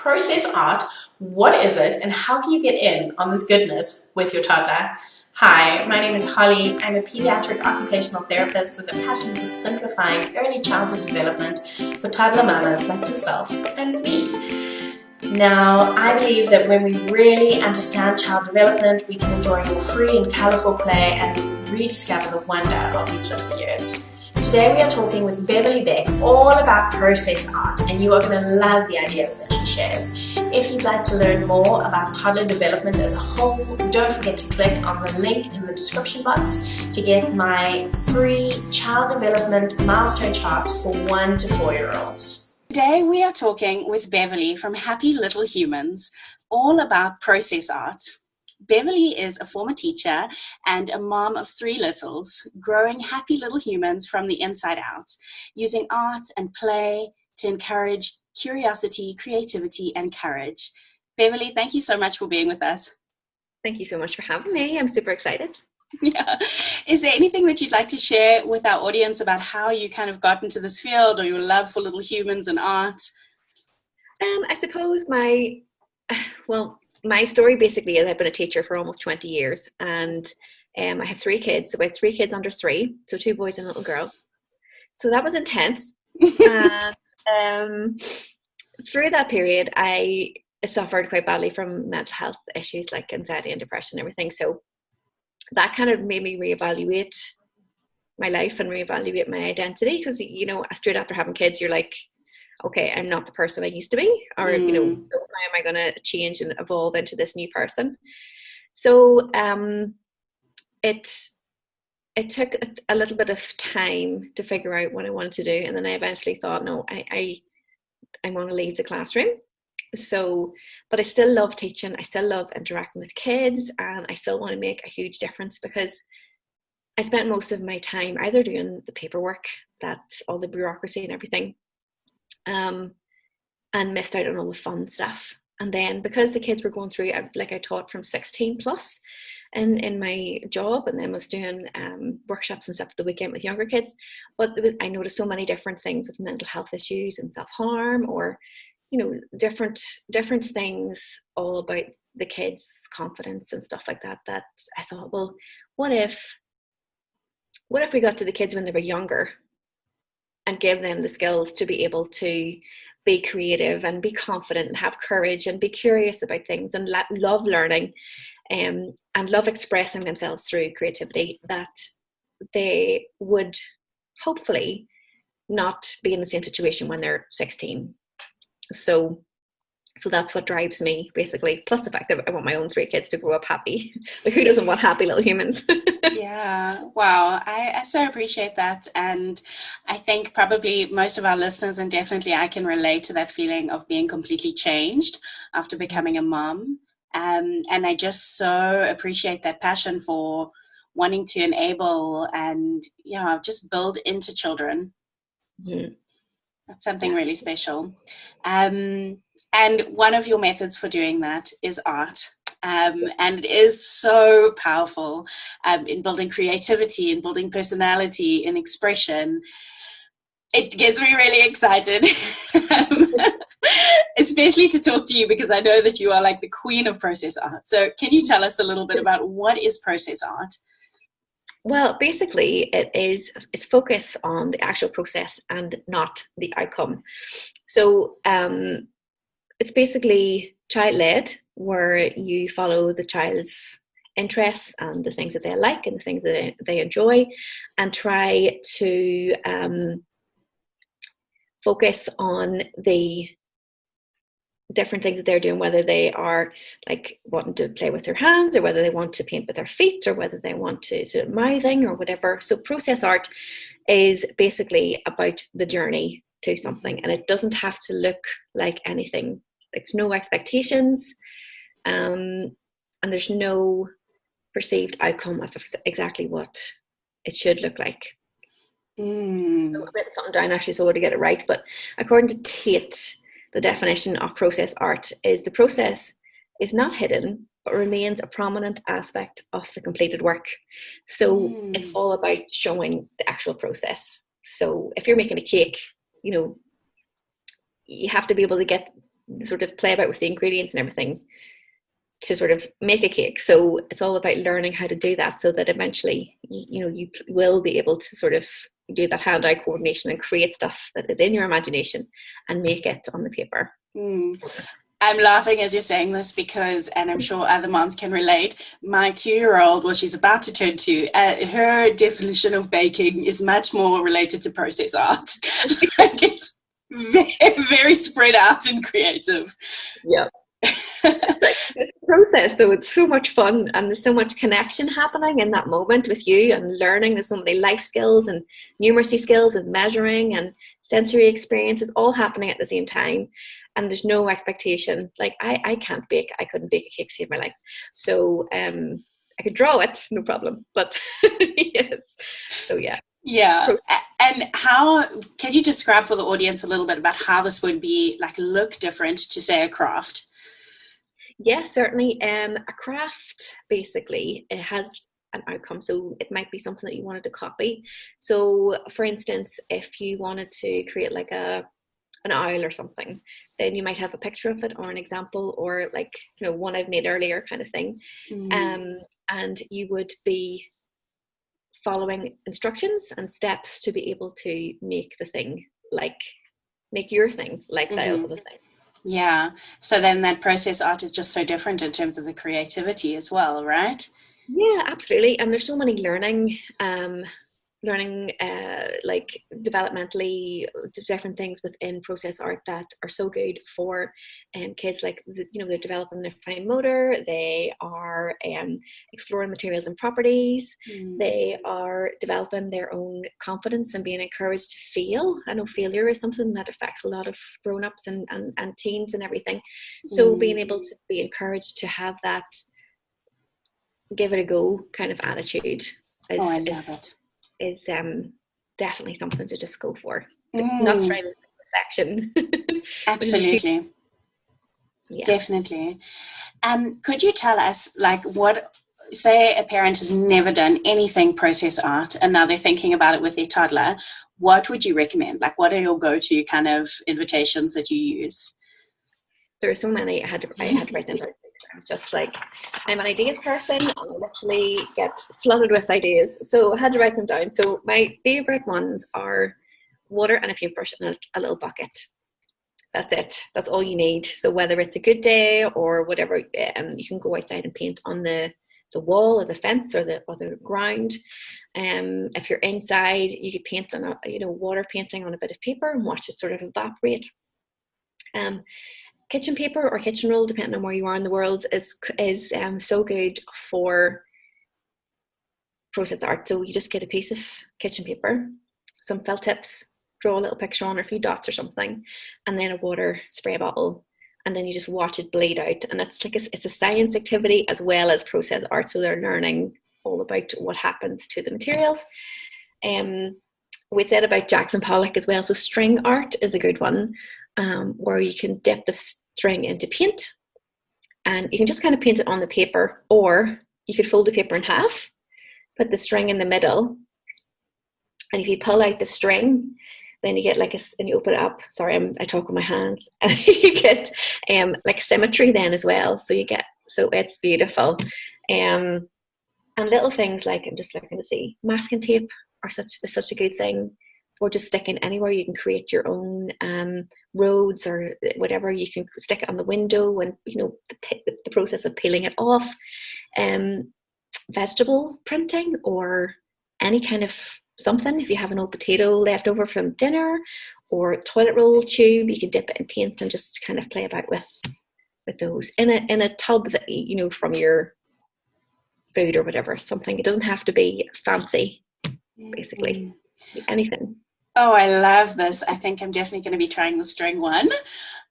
process art, what is it, and how can you get in on this goodness with your toddler? Hi, my name is Holly. I'm a pediatric occupational therapist with a passion for simplifying early childhood development for toddler mamas like yourself and me. Now, I believe that when we really understand child development, we can enjoy more free and colourful play and rediscover the wonder of these little years. Today we are talking with Beverly Beck all about process art, and you are going to love the ideas that she shares. If you'd like to learn more about toddler development as a whole, don't forget to click on the link in the description box to get my free child development milestone charts for 1 to 4-year-olds. Today we are talking with Beverly from Happy Little Humans all about process art. Beverly is a former teacher and a mom of 3 littles, growing happy little humans from the inside out, using art and play to encourage curiosity, creativity, and courage. Beverly, thank you so much for being with us. Thank you so much for having me. I'm super excited. Yeah. Is there anything that you'd like to share with our audience about how you kind of got into this field or your love for little humans and art? I suppose my story basically is I've been a teacher for almost 20 years, and I have 3 kids, about 3 kids under 3, so 2 boys and a little girl. So that was intense. And through that period, I suffered quite badly from mental health issues like anxiety and depression and everything. So that kind of made me reevaluate my life and reevaluate my identity, because, you know, straight after having kids, you're like, okay, I'm not the person I used to be, or, you know, so how am I going to change and evolve into this new person? So it took a little bit of time to figure out what I wanted to do. And then I eventually thought, no, I want to leave the classroom. So, but I still love teaching. I still love interacting with kids, and I still want to make a huge difference, because I spent most of my time either doing the paperwork, that's all the bureaucracy and everything, and missed out on all the fun stuff. And then because the kids were going through, I taught from 16 plus in my job, and then was doing workshops and stuff at the weekend with younger kids. But I noticed so many different things with mental health issues and self-harm, or, you know, different things all about the kids' confidence and stuff like that, that I thought, well, what if we got to the kids when they were younger and give them the skills to be able to be creative and be confident and have courage and be curious about things and love learning, and love expressing themselves through creativity, that they would hopefully not be in the same situation when they're 16. So that's what drives me, basically, plus the fact that I want my own 3 kids to grow up happy. Like, who doesn't want happy little humans? Yeah, wow. I so appreciate that. And I think probably most of our listeners, and definitely I can relate to that feeling of being completely changed after becoming a mom. And I just so appreciate that passion for wanting to enable and, just build into children. Mm-hmm. That's something really special. And one of your methods for doing that is art. And it is so powerful in building creativity, in building personality, in expression. It gets me really excited, especially to talk to you, because I know that you are like the queen of process art. So can you tell us a little bit about what is process art? Well, basically, it's focus on the actual process and not the outcome. So it's basically child-led, where you follow the child's interests and the things that they like and the things that they enjoy, and try to focus on the different things that they're doing, whether they are like wanting to play with their hands, or whether they want to paint with their feet, or whether they want to do mouthing or whatever. So process art is basically about the journey to something, and it doesn't have to look like anything. There's no expectations, and there's no perceived outcome of exactly what it should look like. So I wrote something down actually, so to get it right. But according to Tate, the definition of process art is: the process is not hidden, but remains a prominent aspect of the completed work. So it's all about showing the actual process. So if you're making a cake, you know, you have to be able to get sort of play about with the ingredients and everything to sort of make a cake. So it's all about learning how to do that, so that eventually, you know, you will be able to sort of do that hand-eye coordination and create stuff that is in your imagination and make it on the paper. I'm laughing as you're saying this because, and I'm sure other moms can relate, my 2-year-old, well, she's about to turn 2, her definition of baking is much more related to process art. Like, it's very, very spread out and creative. Yeah. It's like this process, so it's so much fun, and there's so much connection happening in that moment with you, and learning. There's so many life skills and numeracy skills and measuring and sensory experiences all happening at the same time, and there's no expectation. Like I can't bake. I couldn't bake a cake to save my life. So I could draw it, no problem, but yes. So yeah. And how can you describe for the audience a little bit about how this would be like look different to, say, a craft? Yeah, certainly. A craft, basically, it has an outcome. So it might be something that you wanted to copy. So for instance, if you wanted to create like an owl or something, then you might have a picture of it or an example, or like, you know, one I've made earlier kind of thing. And you would be following instructions and steps to be able to make the thing, like make your thing like that other thing. Yeah. So then that process art is just so different in terms of the creativity as well, right? Yeah, absolutely. And there's so many learning like developmentally different things within process art that are so good for kids. Like, you know, they're developing their fine motor, they are exploring materials and properties, they are developing their own confidence and being encouraged to fail. I know failure is something that affects a lot of grown-ups and teens and everything. So being able to be encouraged to have that give it a go kind of attitude is definitely something to just go for. Not striving for perfection. Absolutely. Yeah. Definitely. Could you tell us, like, what, say a parent has never done anything process art and now they're thinking about it with their toddler, what would you recommend? Like, what are your go-to kind of invitations that you use? There are so many. I had to write them down. I was just like, I'm an ideas person, and I literally get flooded with ideas. So I had to write them down. So my favorite ones are water and a paintbrush and a little bucket. That's it. That's all you need. So whether it's a good day or whatever, you can go outside and paint on the wall or the fence or the ground. If you're inside, you could paint on water painting on a bit of paper and watch it sort of evaporate. Kitchen paper or kitchen roll, depending on where you are in the world, is so good for process art. So you just get a piece of kitchen paper, some felt tips, draw a little picture on or a few dots or something, and then a water spray bottle, and then you just watch it bleed out. And it's like it's a science activity as well as process art. So they're learning all about what happens to the materials. We said about Jackson Pollock as well. So string art is a good one. Where you can dip the string into paint, and you can just kind of paint it on the paper, or you could fold the paper in half, put the string in the middle, and if you pull out the string, then you get like and you open it up. Sorry, I talk with my hands. And you get like symmetry then as well. So it's beautiful. And little things like, I'm just looking to see, masking tape are such a good thing. Or just sticking anywhere. You can create your own roads or whatever. You can stick it on the window, and the process of peeling it off. Vegetable printing or any kind of something. If you have an old potato left over from dinner or toilet roll tube, you can dip it in paint and just kind of play about with those in a tub that from your food or whatever. Something. It doesn't have to be fancy. Basically, anything. Oh, I love this. I think I'm definitely going to be trying the string one.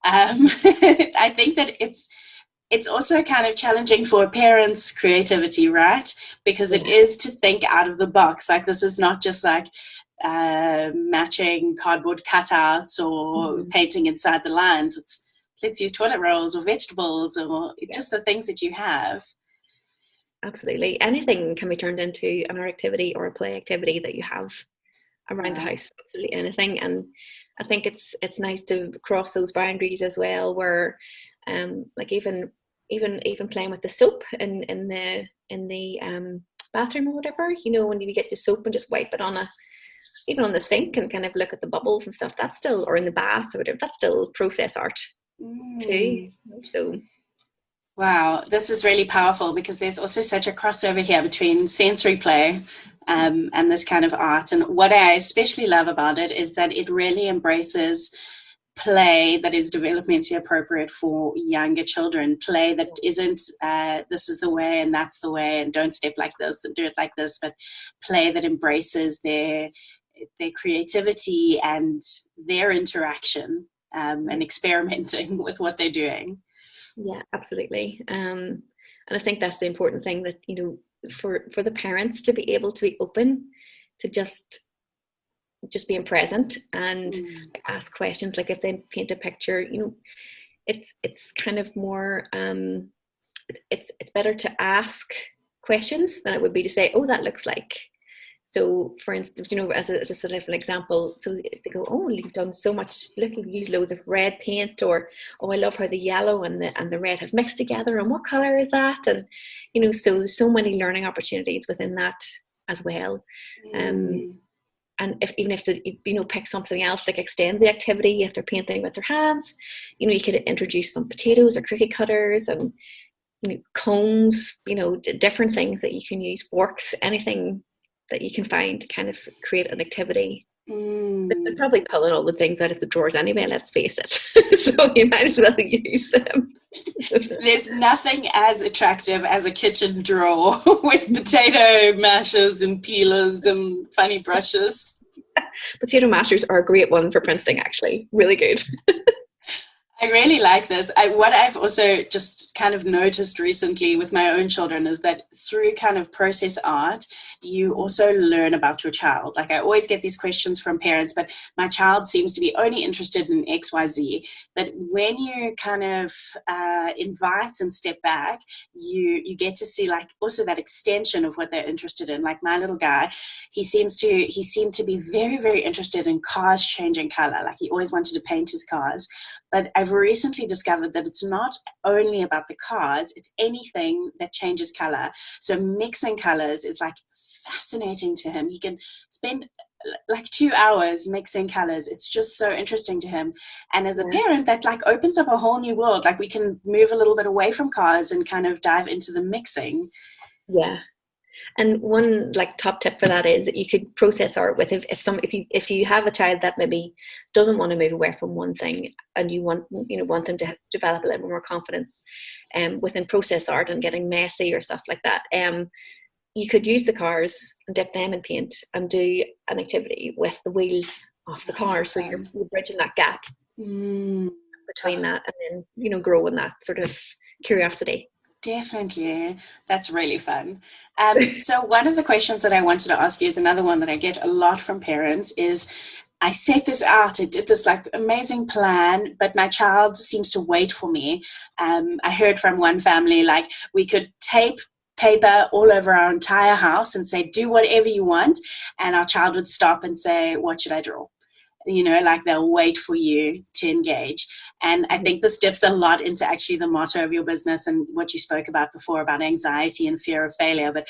I think that it's also kind of challenging for a parent's creativity, right? Because it is to think out of the box. Like, this is not just like matching cardboard cutouts or painting inside the lines. It's let's use toilet rolls or vegetables or just the things that you have. Absolutely. Anything can be turned into an art activity or a play activity that you have around the house. Absolutely anything. And I think it's nice to cross those boundaries as well, where like even playing with the soap in the bathroom or whatever, you know, when you get the soap and just wipe it on even on the sink and kind of look at the bubbles and stuff, that's still, or in the bath or whatever, that's still process art too. So wow, this is really powerful, because there's also such a crossover here between sensory play and this kind of art. And what I especially love about it is that it really embraces play that is developmentally appropriate for younger children, play that isn't this is the way and that's the way and don't step like this and do it like this, but play that embraces their creativity and their interaction and experimenting with what they're doing. Yeah, absolutely. And I think that's the important thing, that, you know, for the parents to be able to be open to just being present and ask questions. Like if they paint a picture, you know, it's kind of more it's better to ask questions than it would be to say, oh, that looks like. So for instance, you know, as just a different example, so they go, oh, you've done so much, look, you've used loads of red paint, or, oh, I love how the yellow and the red have mixed together, and what color is that? And, you know, so there's so many learning opportunities within that as well. And even if they, you know, pick something else, like extend the activity if they're painting with their hands, you know, you could introduce some potatoes or cookie cutters and, you know, combs, you know, different things that you can use, forks, anything that you can find to kind of create an activity. They're probably pulling all the things out of the drawers anyway, let's face it. So you might as well use them. There's nothing as attractive as a kitchen drawer with potato mashers and peelers and funny brushes. Potato mashers are a great one for printing, actually. Really good. I really like this. What I've also just kind of noticed recently with my own children is that through kind of process art, you also learn about your child. Like I always get these questions from parents, but my child seems to be only interested in XYZ. But when you kind of invite and step back, you get to see like also that extension of what they're interested in. Like my little guy, he seemed to be very, very interested in cars changing color. Like he always wanted to paint his cars. But I've recently discovered that it's not only about the cars, it's anything that changes color. So mixing colors is like fascinating to him. He can spend like 2 hours mixing colors. It's just so interesting to him. And as a parent, that like opens up a whole new world. Like we can move a little bit away from cars and kind of dive into the mixing. Yeah. And one like top tip for that is that you could process art with if you have a child that maybe doesn't want to move away from one thing, and you want them to develop a little more confidence within process art and getting messy or stuff like that. You could use the cars and dip them in paint and do an activity with the wheels off the car. So you're bridging that gap between that, and then grow in that sort of curiosity. Definitely. That's really fun. So one of the questions that I wanted to ask you is another one that I get a lot from parents is, I set this out, I did this like amazing plan, but my child seems to wait for me. I heard from one family, like we could tape paper all over our entire house and say, do whatever you want. And our child would stop and say, what should I draw? Like they'll wait for you to engage. And I think this dips a lot into actually the motto of your business and what you spoke about before about anxiety and fear of failure. But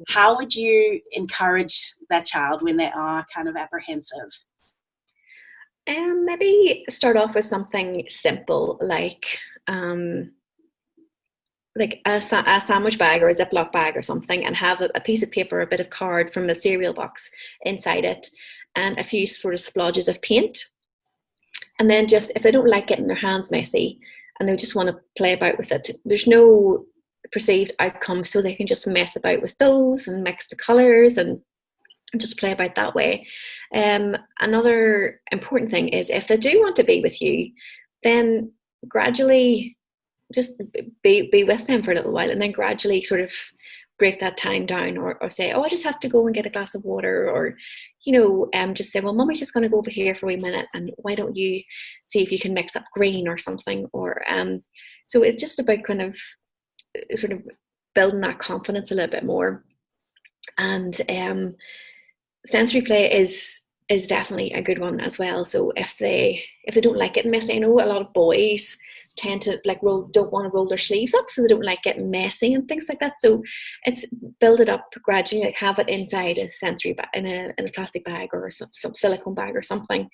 how would you encourage that child when they are kind of apprehensive? Maybe start off with something simple like a sandwich bag or a Ziploc bag or something, and have a piece of paper, a bit of card from a cereal box inside it, and a few sort of splodges of paint. And then just, if they don't like getting their hands messy and they just want to play about with it, there's no perceived outcome, so they can just mess about with those and mix the colours and just play about that way. Another important thing is, if they do want to be with you, then gradually just be with them for a little while, and then gradually sort of break that time down, or say, oh, I just have to go and get a glass of water, or just say, well, mommy's just going to go over here for a minute, and why don't you see if you can mix up green or something, or so it's just about kind of sort of building that confidence a little bit more. And sensory play is is definitely a good one as well. So if they don't like getting messy, I know a lot of boys tend to like don't want to roll their sleeves up, so they don't like getting messy and things like that. So it's build it up gradually, like have it inside a sensory bag, in a plastic bag or some silicone bag or something,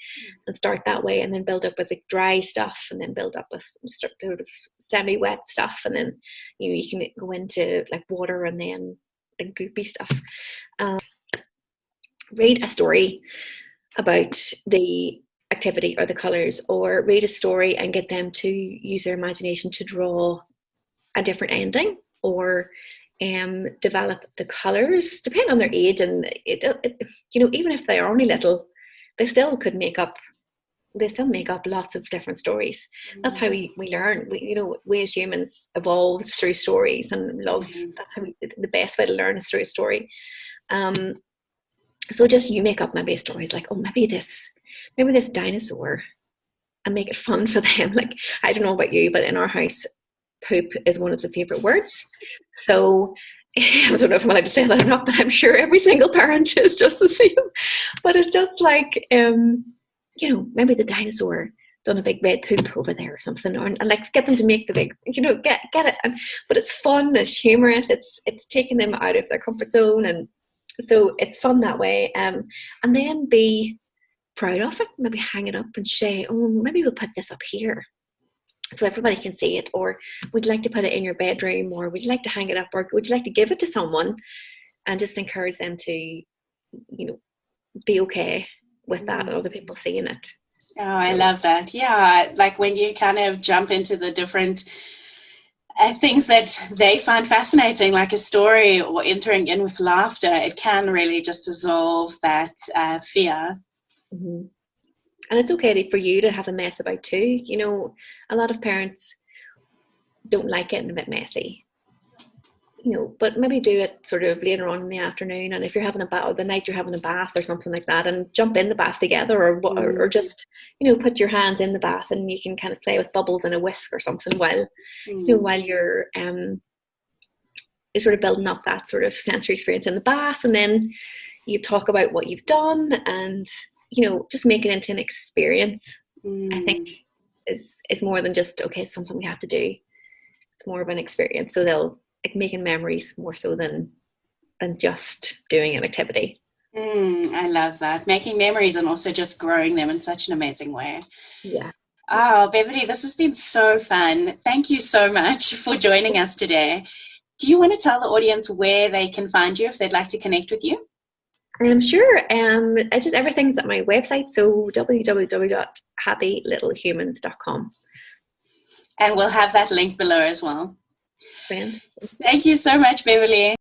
and start that way, and then build up with like dry stuff, and then build up with sort of semi-wet stuff, and then you can go into like water and then like goopy stuff. Read a story about the activity or the colors, or read a story and get them to use their imagination to draw a different ending, or develop the colors depending on their age. And even if they are only little, they still make up lots of different stories. That's how we learn. We as humans evolved through stories and love. That's how the best way to learn is through a story. So just you make up maybe stories like, oh, maybe this dinosaur, and make it fun for them. Like, I don't know about you, but in our house, poop is one of the favorite words. So I don't know if I'm allowed to say that or not, but I'm sure every single parent is just the same. But it's just like, maybe the dinosaur done a big red poop over there or something, and like get them to make the big, get it. But it's fun, it's humorous, it's taking them out of their comfort zone, and so it's fun that way. And then be proud of it. Maybe hang it up and say, oh, maybe we'll put this up here so everybody can see it. Or would you like to put it in your bedroom? Or would you like to hang it up? Or would you like to give it to someone? And just encourage them to, be okay with that and other people seeing it. Oh, I love that. Yeah, like when you kind of jump into the different things that they find fascinating, like a story, or entering in with laughter, it can really just dissolve that fear. Mm-hmm. And it's okay for you to have a mess about too. A lot of parents don't like getting a bit messy, but maybe do it sort of later on in the afternoon. And if you're having a bath, or the night you're having a bath or something like that, and jump in the bath together, or just, put your hands in the bath and you can kind of play with bubbles and a whisk or something while you're sort of building up that sort of sensory experience in the bath. And then you talk about what you've done, and just make it into an experience. I think it's more than just, okay, it's something we have to do. It's more of an experience. So they'll like making memories more so than just doing an activity. I love that. Making memories and also just growing them in such an amazing way. Yeah. Oh, Beverly, this has been so fun. Thank you so much for joining us today. Do you want to tell the audience where they can find you if they'd like to connect with you? Sure. Everything's at my website, so www.happylittlehumans.com. And we'll have that link below as well. Brilliant. Thank you so much, Beverly.